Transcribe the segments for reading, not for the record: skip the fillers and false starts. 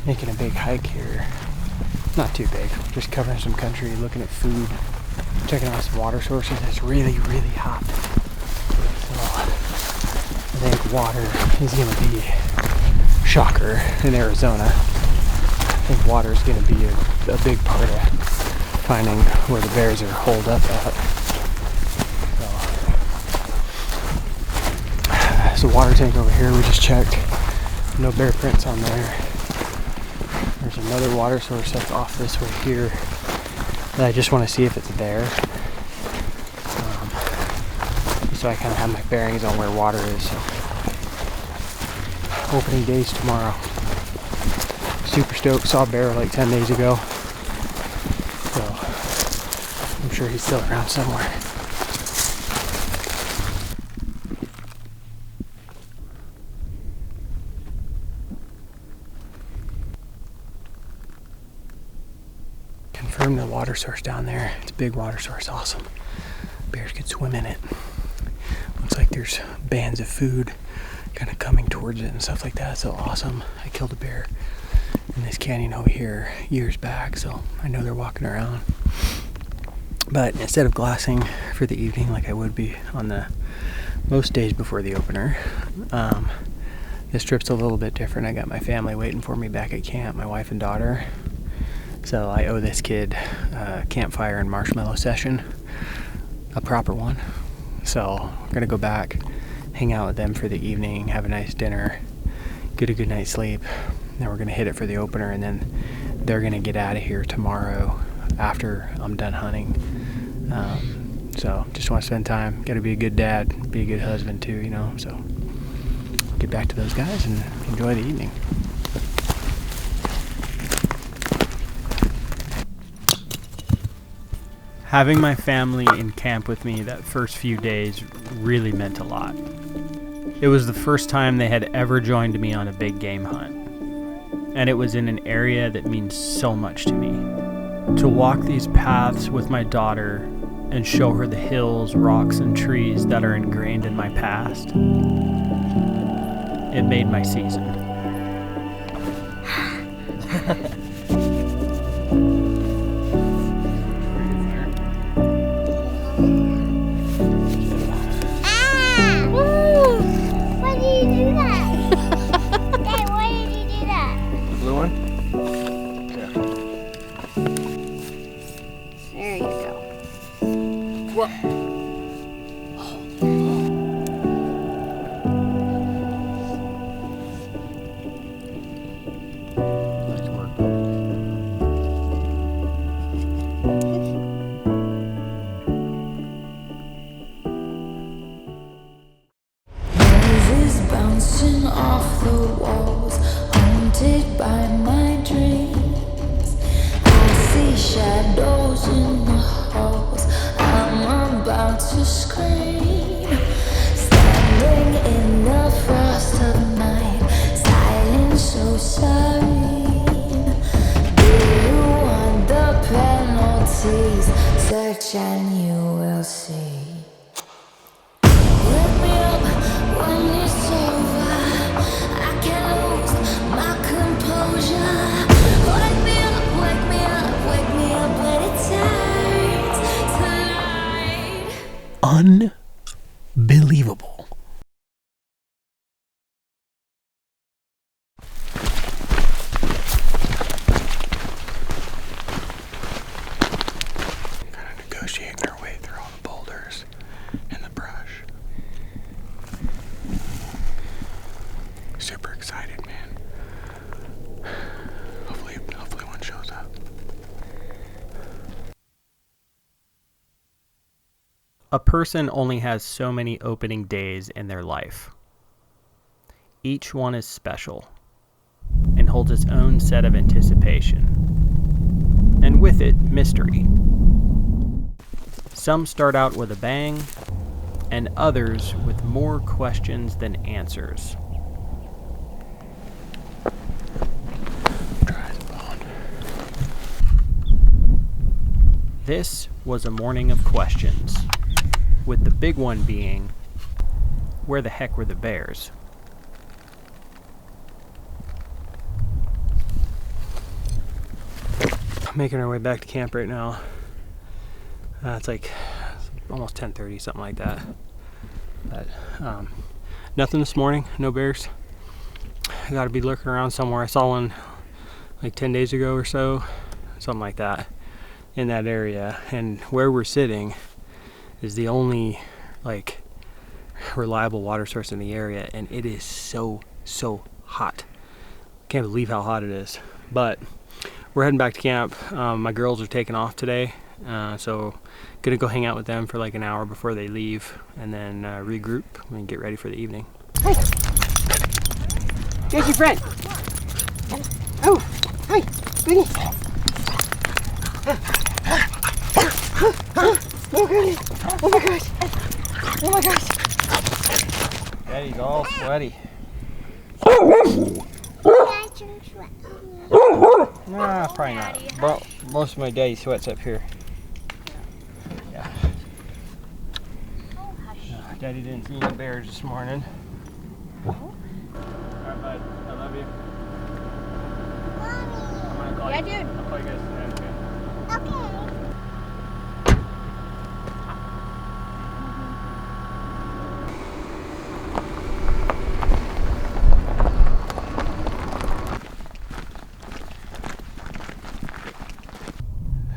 Making a big hike here. Not too big, just covering some country, looking at food, checking out some water sources. It's really, really hot. So I think water is going to be a shocker in Arizona. I think water is going to be a big part of finding where the bears are holed up at. So, there's a water tank over here we just checked. No bear prints on there. There's another water source that's off this way here that I just want to see if it's there. So I kind of have my bearings on where water is. So. Opening day's tomorrow. Super stoked. Saw a bear like 10 days ago. So I'm sure he's still around somewhere. Confirm the water source down there. It's a big water source, awesome. Bears could swim in it. Looks like there's bands of food kind of coming towards it and stuff like that, so awesome. I killed a bear in this canyon over here years back, so I know they're walking around. But instead of glassing for the evening like I would be on the most days before the opener, this trip's a little bit different. I got my family waiting for me back at camp, my wife and daughter. So I owe this kid a campfire and marshmallow session, a proper one. So we're gonna go back, hang out with them for the evening, have a nice dinner, get a good night's sleep. Then we're gonna hit it for the opener, and then they're gonna get out of here tomorrow after I'm done hunting. So just want to spend time. Got to be a good dad, be a good husband too, you know. So get back to those guys and enjoy the evening. Having my family in camp with me that first few days really meant a lot. It was the first time they had ever joined me on a big game hunt. And it was in an area that means so much to me. To walk these paths with my daughter and show her the hills, rocks, and trees that are ingrained in my past, it made my season. Off the walls, haunted by my dreams. I see shadows in the halls. I'm about to scream. Standing in the frost of night, silence so serene. Do you want the penalties? Search and you will see. Unbelievable. Kind of negotiating our way through all the boulders and the brush. Super excited, man. Hopefully one shows up. A person only has so many opening days in their life. Each one is special and holds its own set of anticipation, and with it, mystery. Some start out with a bang, and others with more questions than answers. This was a morning of questions, with the big one being, where the heck were the bears? Making our way back to camp right now. It's like almost 10:30, something like that. But nothing this morning, no bears. I gotta be lurking around somewhere. I saw one like 10 days ago or so, something like that, in that area. And where we're sitting is the only like reliable water source in the area, and it is so hot. Can't believe how hot it is. But we're heading back to camp. My girls are taking off today, so gonna go hang out with them for like an hour before they leave, and then regroup and get ready for the evening. Hey, there's your friend. Oh, hi, Goody. Oh, Goody. Oh my gosh. Oh my gosh. Daddy's all sweaty. Nah, probably not. But most of my daddy sweats up here. Yeah. Daddy didn't see any bears this morning. Alright, bud. I love you. Yeah, dude. I'll call you guys soon. Okay.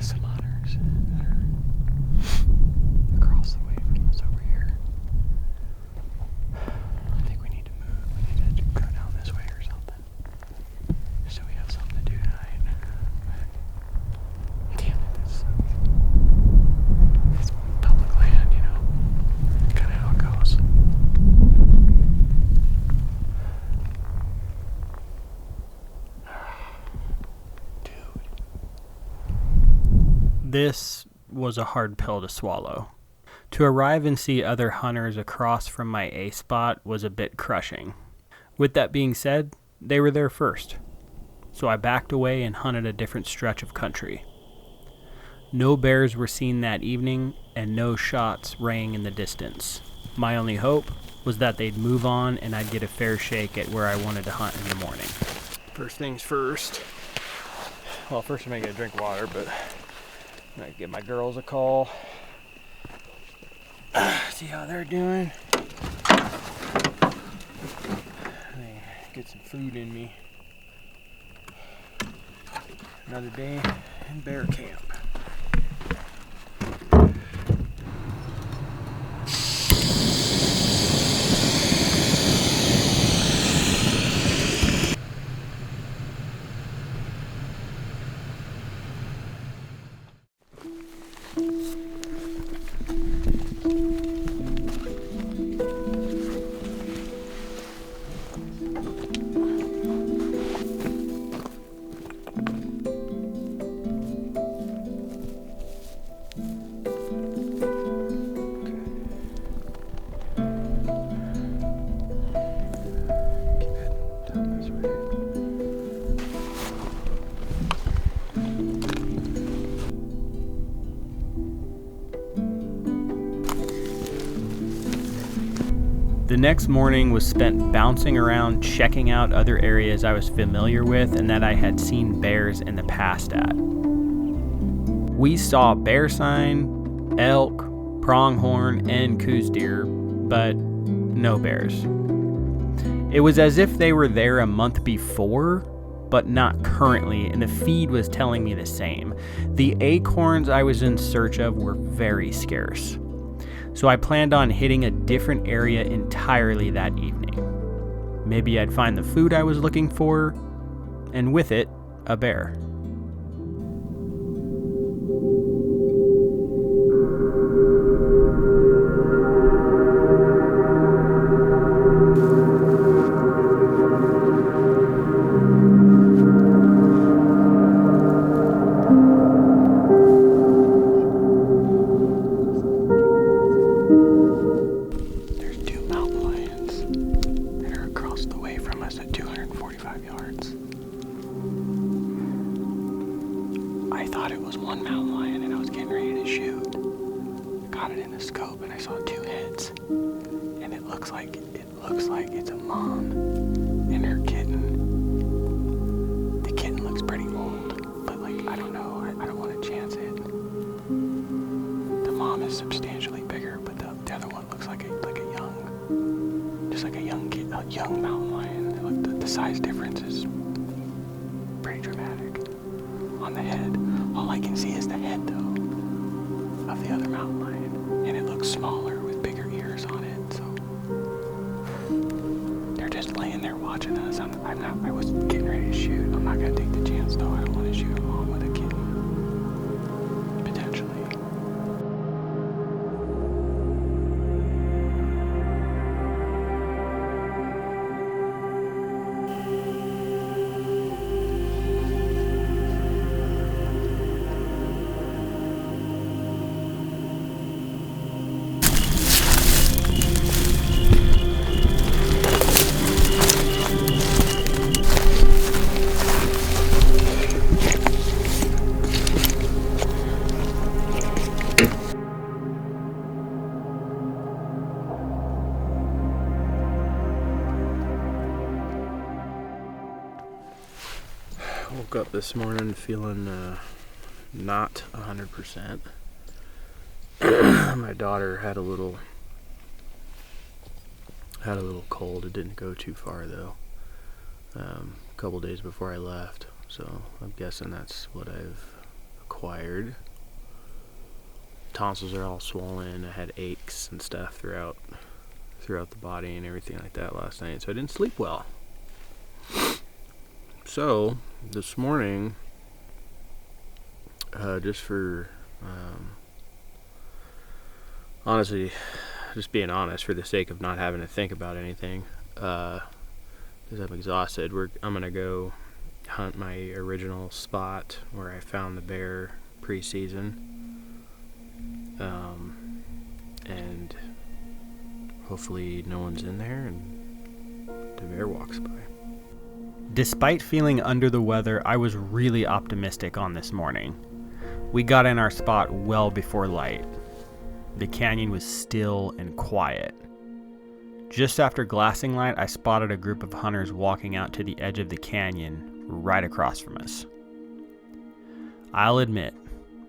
Some hunters that are across the way from us over here. I think we need to move. We need to go down this way or something, so we have something to do tonight. Damn it, it's public land, you know. Kind of how it goes. Dude. This was a hard pill to swallow. To arrive and see other hunters across from my A spot was a bit crushing. With that being said, they were there first, so I backed away and hunted a different stretch of country. No bears were seen that evening, and no shots rang in the distance. My only hope was that they'd move on and I'd get a fair shake at where I wanted to hunt in the morning. First things first. Well, first I'm gonna get a drink of water, but I'm gonna give my girls a call. See how they're doing. Get some food in me. Another day in bear camp. The next morning was spent bouncing around, checking out other areas I was familiar with and that I had seen bears in the past at. We saw bear sign, elk, pronghorn, and coos deer, but no bears. It was as if they were there a month before, but not currently, and the feed was telling me the same. The acorns I was in search of were very scarce. So I planned on hitting a different area entirely that evening. Maybe I'd find the food I was looking for, and with it, a bear. got it in the scope and I saw two heads, and it looks like it's a mom and her kitten. The kitten looks pretty old, but like I don't know. I don't want to chance it. The mom is substantially bigger, but the other one looks like a young, just like a young kid, a young mountain lion. Like the size difference is pretty dramatic on the head. All I can see is the head though of the other mountain lion, and it looks smaller with bigger ears on it. So they're just laying there watching us. I was getting ready to shoot. I'm not gonna take the chance though. I don't want to shoot a mom with a kitten potentially. Woke up this morning feeling not 100%. My daughter had a little cold. It didn't go too far though. A couple days before I left, so I'm guessing that's what I've acquired. Tonsils are all swollen. I had aches and stuff throughout the body and everything like that last night, so I didn't sleep well. So this morning, just for honestly, just being honest, for the sake of not having to think about anything, because I'm exhausted, I'm gonna go hunt my original spot where I found the bear pre-season, and hopefully no one's in there and the bear walks by. Despite feeling under the weather, I was really optimistic on this morning. We got in our spot well before light. The canyon was still and quiet. Just after glassing light, I spotted a group of hunters walking out to the edge of the canyon right across from us. I'll admit,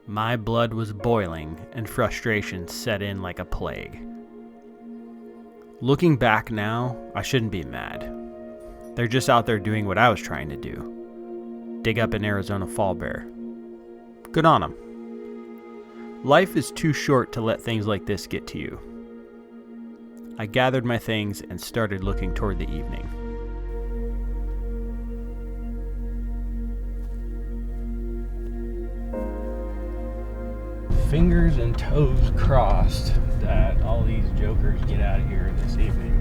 my blood was boiling and frustration set in like a plague. Looking back now, I shouldn't be mad. They're just out there doing what I was trying to do. Dig up an Arizona fall bear. Good on them. Life is too short to let things like this get to you. I gathered my things and started looking toward the evening. Fingers and toes crossed that all these jokers get out of here this evening.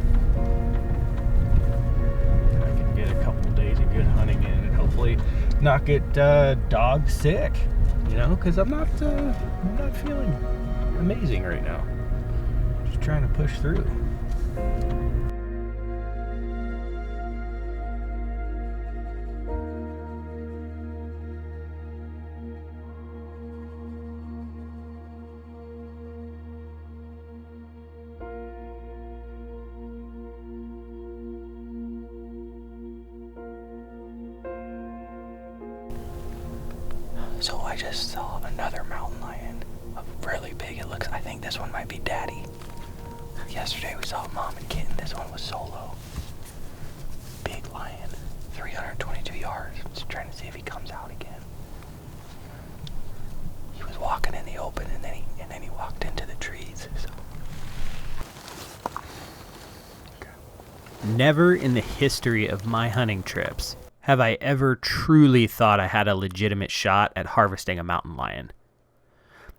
Get a couple days of good hunting in and hopefully not get dog sick, because I'm not feeling amazing right now. Just trying to push through. So I just saw another mountain lion, really big. I think this one might be daddy. Yesterday we saw mom and kitten. This one was solo. Big lion, 322 yards. Just trying to see if he comes out again. He was walking in the open and then he walked into the trees. So. Okay. Never in the history of my hunting trips have I ever truly thought I had a legitimate shot at harvesting a mountain lion.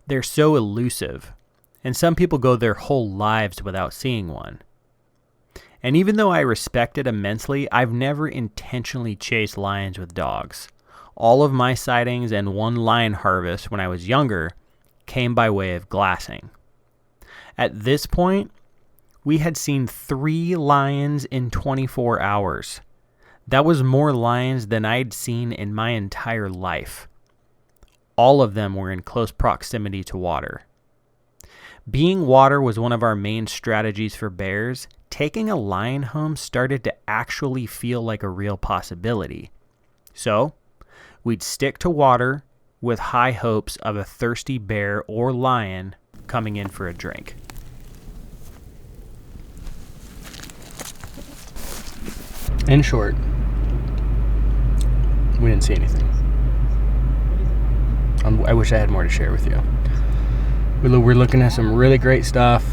They're so elusive, and some people go their whole lives without seeing one. And even though I respect it immensely, I've never intentionally chased lions with dogs. All of my sightings and one lion harvest when I was younger came by way of glassing. At this point, we had seen 3 lions in 24 hours. That was more lions than I'd seen in my entire life. All of them were in close proximity to water. Being water was one of our main strategies for bears. Taking a lion home started to actually feel like a real possibility. So, we'd stick to water with high hopes of a thirsty bear or lion coming in for a drink. In short, we didn't see anything. I wish I had more to share with you. We're looking at some really great stuff.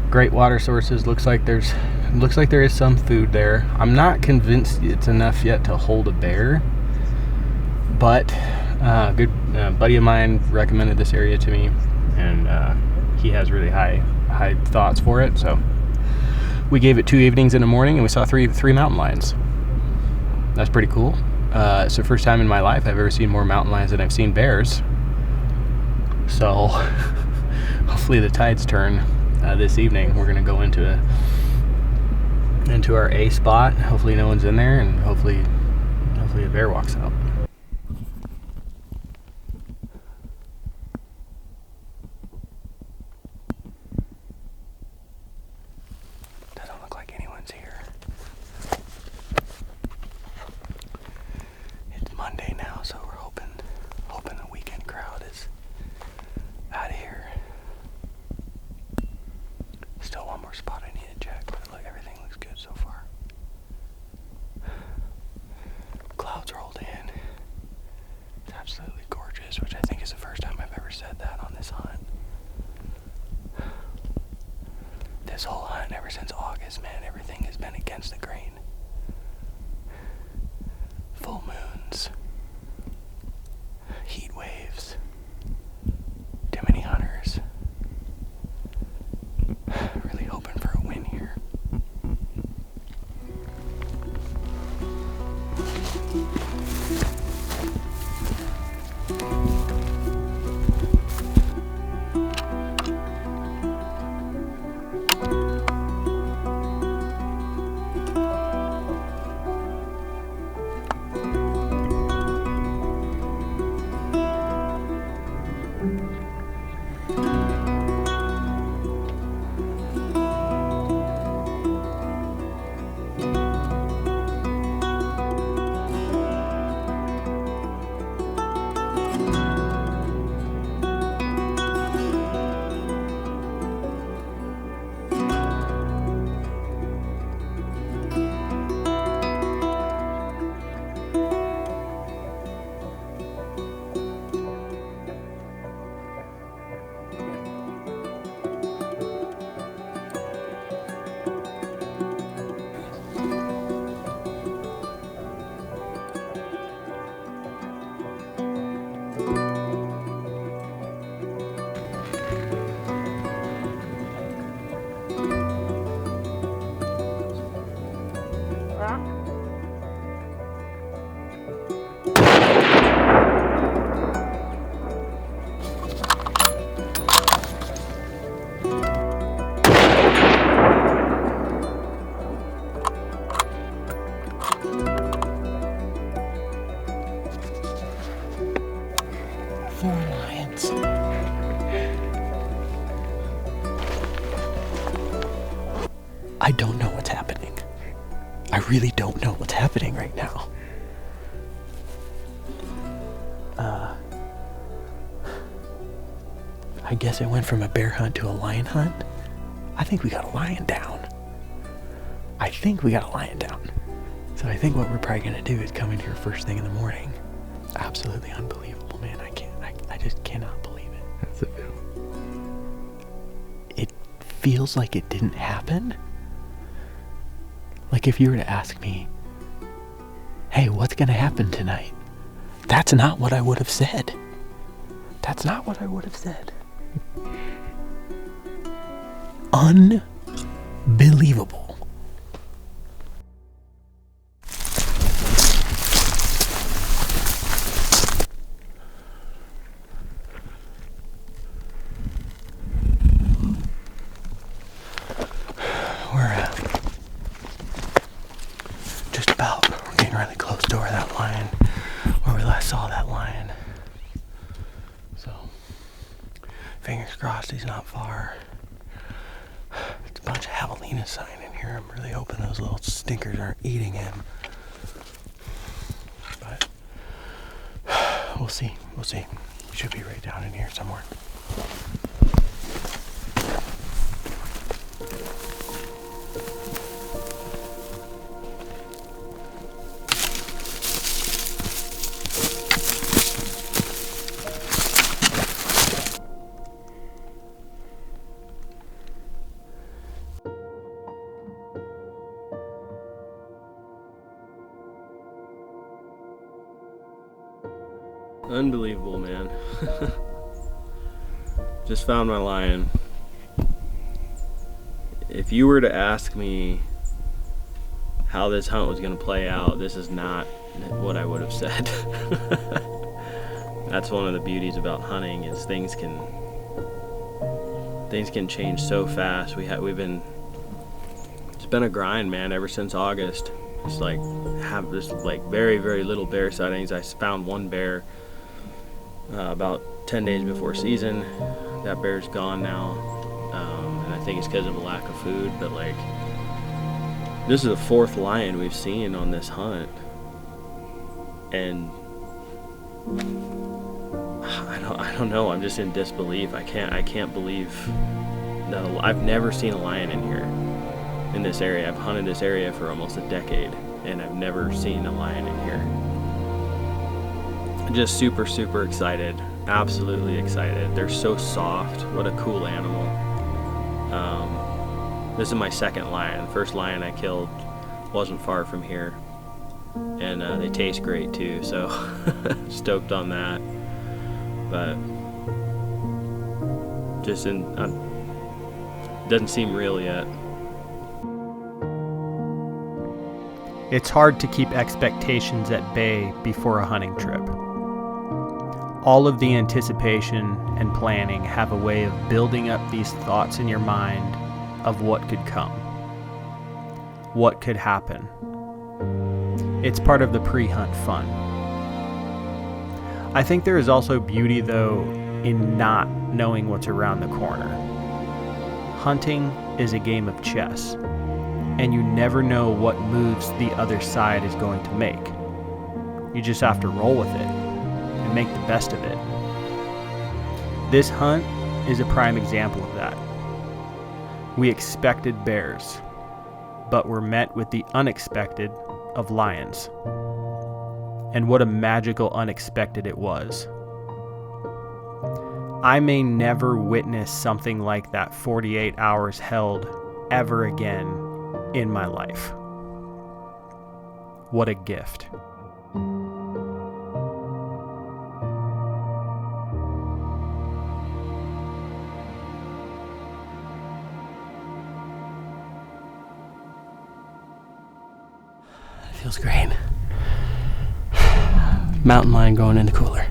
Great water sources. Looks like there is some food there. I'm not convinced it's enough yet to hold a bear, but good buddy of mine recommended this area to me, and he has really high thoughts for it. So we gave it 2 evenings in the morning, and we saw three mountain lions. That's pretty cool. It's the first time in my life I've ever seen more mountain lions than I've seen bears. So hopefully the tides turn this evening. We're gonna go into our A spot. Hopefully no one's in there, and hopefully a bear walks out. Doesn't look like anyone's here. It's Monday now, so we're hoping the weekend crowd is out of here. Still one more spot I need to check, but everything looks good so far. Clouds rolled in. It's absolutely gorgeous, which I think is the first time I've ever said that on this hunt. This whole hunt, ever since August, man, everything has been against the grain. Full moons. Heat waves. Too many hunters. Really hoping for a win here. I don't know what's happening. I really don't know what's happening right now. I guess it went from a bear hunt to a lion hunt. I think we got a lion down. So I think what we're probably gonna do is come in here first thing in the morning. Absolutely unbelievable, man. I just cannot believe it. That's a feel. It feels like it didn't happen. Like if you were to ask me, hey, what's gonna happen tonight? That's not what I would have said. Unbelievable. We're getting really close to where that lion, where we last saw that lion. So Fingers crossed he's not far. There's a bunch of javelina sign in here. I'm really hoping those little stinkers aren't eating him. But we'll see. We'll see. He should be right down in here somewhere. Unbelievable, man. Just found my lion. If you were to ask me how this hunt was going to play out, this is not what I would have said. That's one of the beauties about hunting, is things can change so fast. It's been a grind, man, ever since August. It's like have this like very, very little bear sightings. I found one bear about 10 days before season. That bear's gone now, and I think it's because of a lack of food. But like, this is the 4th lion we've seen on this hunt, and I don't know. I'm just in disbelief. I can't believe that I've never seen a lion in here, in this area. I've hunted this area for almost a decade, and I've never seen a lion in here. Just super, super excited. Absolutely excited. They're so soft. What a cool animal. This is my 2nd lion. The first lion I killed wasn't far from here, and they taste great too, so stoked on that. But just doesn't seem real yet. It's hard to keep expectations at bay before a hunting trip. All of the anticipation and planning have a way of building up these thoughts in your mind of what could come, what could happen. It's part of the pre-hunt fun. I think there is also beauty, though, in not knowing what's around the corner. Hunting is a game of chess, and you never know what moves the other side is going to make. You just have to roll with it and make the best of it. This hunt is a prime example of that. We expected bears, but were met with the unexpected of lions. And what a magical unexpected it was. I may never witness something like that 48 hours held ever again in my life. What a gift. Feels great. Mountain lion going in the cooler.